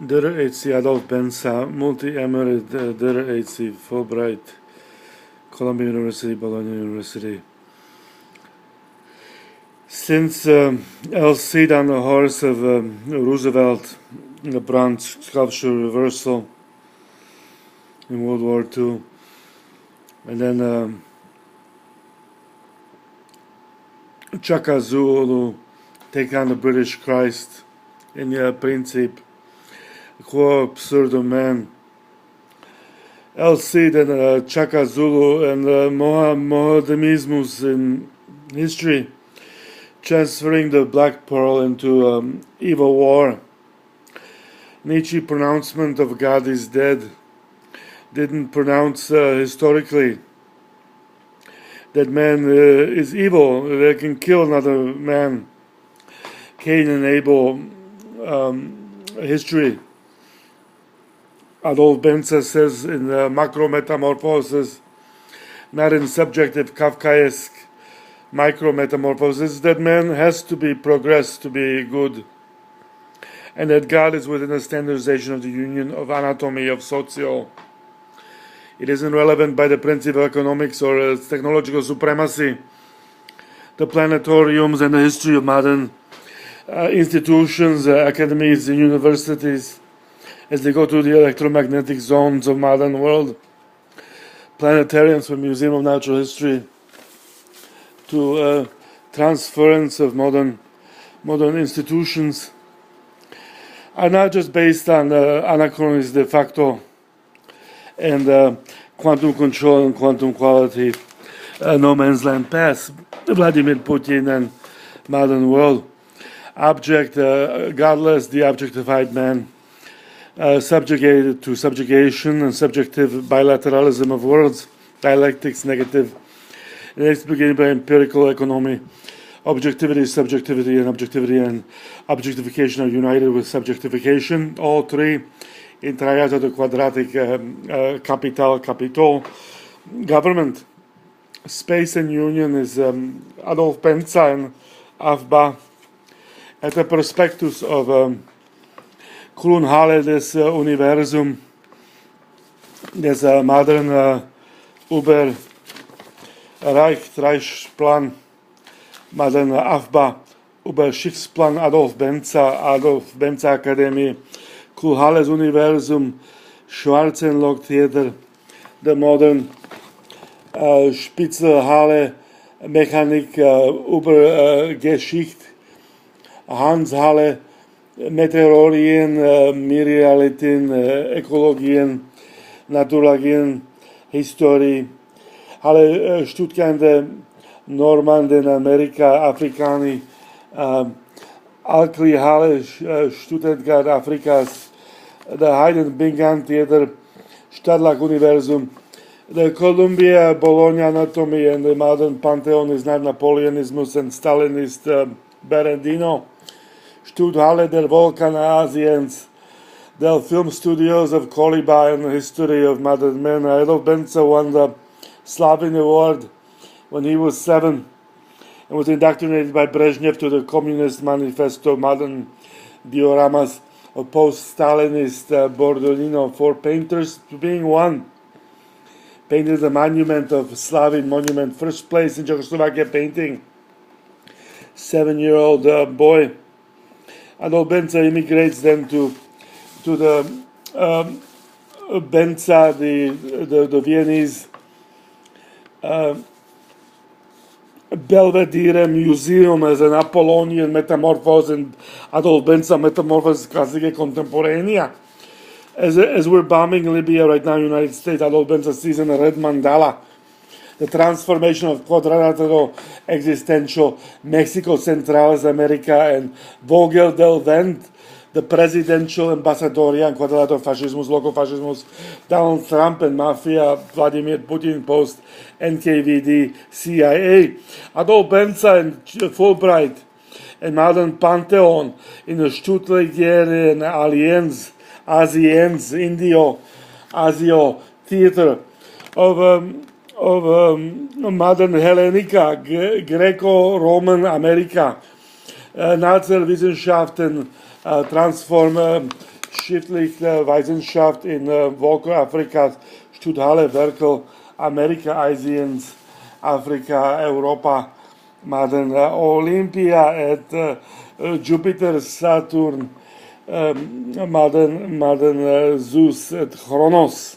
Dr.Hc Adolf Benca, multi-emerite Dr.Hc Fulbright, Columbia University, Bologna University. Since El Cid on the horse of Roosevelt, the bronze sculpture reversal in World War II, and then Chaka Zulu take on the British Christ in Princip, Quo Absurdum Man. El Cid and Chaka Zulu and Mohamedanismus in history, transferring the Black Pearl into evil war. Nietzsche pronouncement of God is dead didn't pronounce historically that man is evil, they can kill another man. Cain and Abel history. Adolf Benca says in Macro Metamorphosis, not in subjective Kafkaesque micro metamorphosis, that man has to be progressed to be good, and that God is within the standardization of the union of anatomy of socio. It isn't relevant by the principle of economics or technological supremacy. The planetariums and the history of modern institutions, academies, and universities, as they go to the electromagnetic zones of modern world. Planetariums from Museum of Natural History to transference of modern institutions are not just based on anachronism de facto and quantum control and quantum quality, no man's land pass, Vladimir Putin and modern world. Object, godless, the objectified man, subjugated to subjugation and subjective bilateralism of worlds, dialectics, negative, and it's beginning by empirical economy. Objectivity, subjectivity, and objectification are united with subjectification. All three in triad the quadratic capital, government. Space and union is Adolf Benca and AFBA at the prospectus of Grundhalle des Universum, des modern Uber Reichsplan, modern AFBA, Überschichtsplan Adolf Benca Academy, Grundhalles Universum, Schwarzenloch Theater, the modern Spitzelhalle, Mechanik, Übergeschicht, Hanshalle, Meteorologien, Meteoriten, Ökologien, Naturalien, Historie, Halle Stuttgart, Normanden, Amerika, Afrikani, Alkli Halle, Stuttgart, Afrikas, the Benca Theater, Stadtlag Universum, the Columbia Bologna Anatomy and the modern Pantheon is not Napoleonismus and Stalinist Berendino. Stutthalle der Vulkan-Asiens, the film studios of Koliba and the history of modern men. Adolf Benca won the Slavin Award when he was 7 and was indoctrinated by Brezhnev to the Communist Manifesto, modern dioramas of post-Stalinist Bordolino. 4 painters being one. Painted the monument of Slavin monument, first place in Czechoslovakia painting. 7-year-old boy. Adolf Benca immigrates then to the Benca, the Viennese Belvedere Museum as an Apollonian metamorphosis and Adolf Benca metamorphosis classica contemporanea. As we're bombing Libya right now, United States, Adolf Benca sees in a red mandala the transformation of Quadrilatero Existential, Mexico, Centrales America, and Vogel del Vent, the presidential ambassadorian Quadrilatero Fascismus, Locofascismus, Donald Trump and Mafia, Vladimir Putin, post NKVD, CIA, Adolf Benca and Fulbright, and modern Pantheon in the Stuttgart and Allianz, Asiens, Indio, Asio Theater of modern Hellenica, Greco-Roman America, Naturwissenschaften transform geschichtliche Wissenschaft in Volker Afrika stut alle Werke Amerika, Asiens, Afrika, Europa, maden Olympia et Jupiter, Saturn, maden Zeus et Chronos.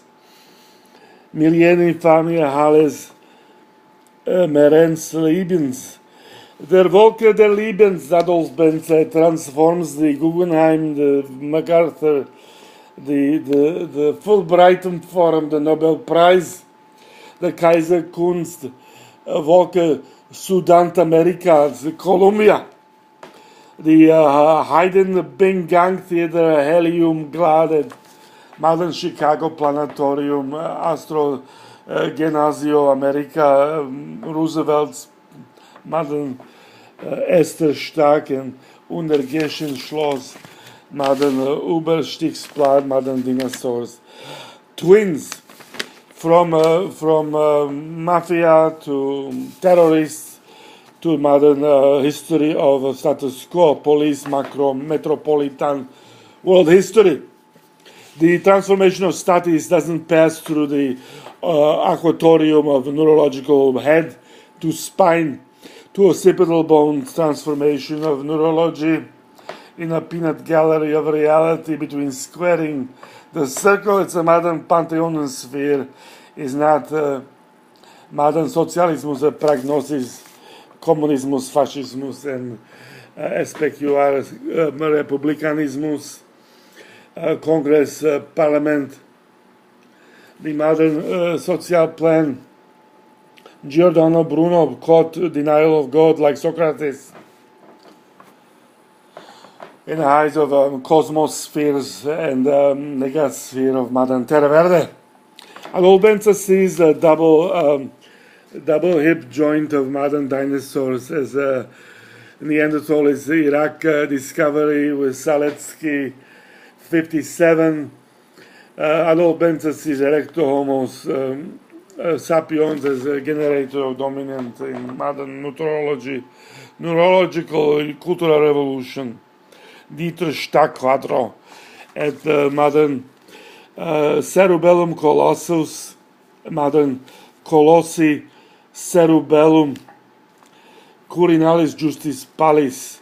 Millionen Familie Halles Merens Lebens. Der Wolke der Lebens, Adolf Benca, transforms the Guggenheim, the MacArthur, the Fulbright Forum, the Nobel Prize, the Kaiser Kunst, Wolke Südamerika, the Columbia, the Haydn Benca Theater, Helium Glad, Modern Chicago Planetarium, Astro Gymnasio America, Roosevelt's Modern Esther Starken, Untergeschen Schloss, Modern Überstiegsplan, Modern Dinosaurs. Twins, from mafia to terrorists to modern history of status quo, police, macro, metropolitan, world history. The transformation of studies doesn't pass through the aquatorium of neurological head to spine, to occipital bone transformation of neurology in a peanut gallery of reality between squaring the circle. It's a modern Pantheon sphere, is not modern socialismus, a prognosis, communismus, fascismus, and specular republicanismus, Congress, Parliament, the modern social plan. Giordano Bruno caught denial of God like Socrates in the height of cosmos spheres and megasphere of modern Terra Verde. Adolf Benca sees a double hip joint of modern dinosaurs as Neanderthal is Iraq discovery with Saletsky 57. Adolf Benca sees Erecto Homos sapiens as a generator of dominant in modern neurological cultural revolution. Dieter Stack-Quadro at modern cerebellum colossus, modern colossi cerebellum, curinalis justis pallis.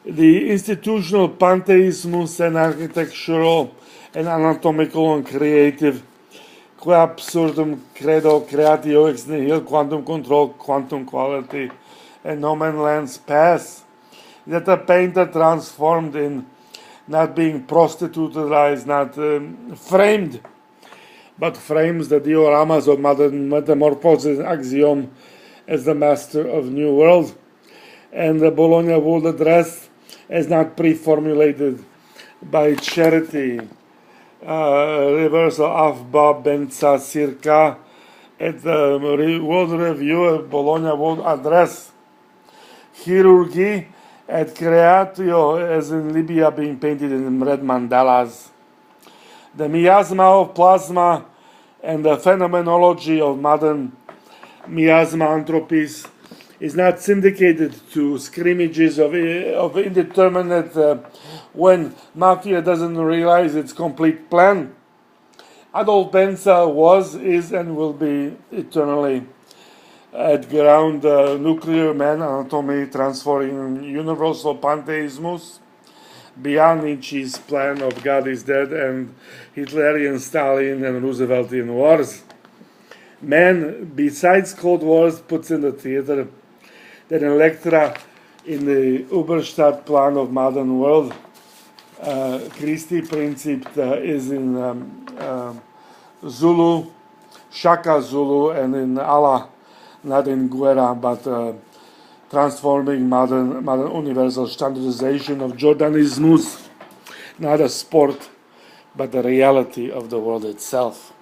The institutional pantheismus and architectural and anatomical and creative que absurdum credo creatio ex nihil quantum control quantum quality and no man lands pass, that a painter transformed in not being prostitutized, not framed, but frames the dioramas of modern metamorphosis axiom as the master of new world, and the Bologna world address as not pre-formulated by charity. Reversal AFBA Benca circa at the World Review of Bologna World Address. Chirurgy at Creatio, as in Libya, being painted in red mandalas. The miasma of plasma and the phenomenology of modern miasma anthropis is not syndicated to scrimmages of indeterminate when mafia doesn't realize its complete plan. Adolf Benca was, is, and will be eternally at ground nuclear man anatomy transforming universal pantheismus beyond Nietzsche's plan of God is dead and Hitlerian Stalin and Rooseveltian wars. Man, besides Cold Wars, puts in the theater that Electra in the Uberstadt plan of modern world. Christi Princip is in Zulu, Shaka Zulu, and in Allah, not in Guerra, but transforming modern universal standardization of Jordanismus, not a sport, but the reality of the world itself.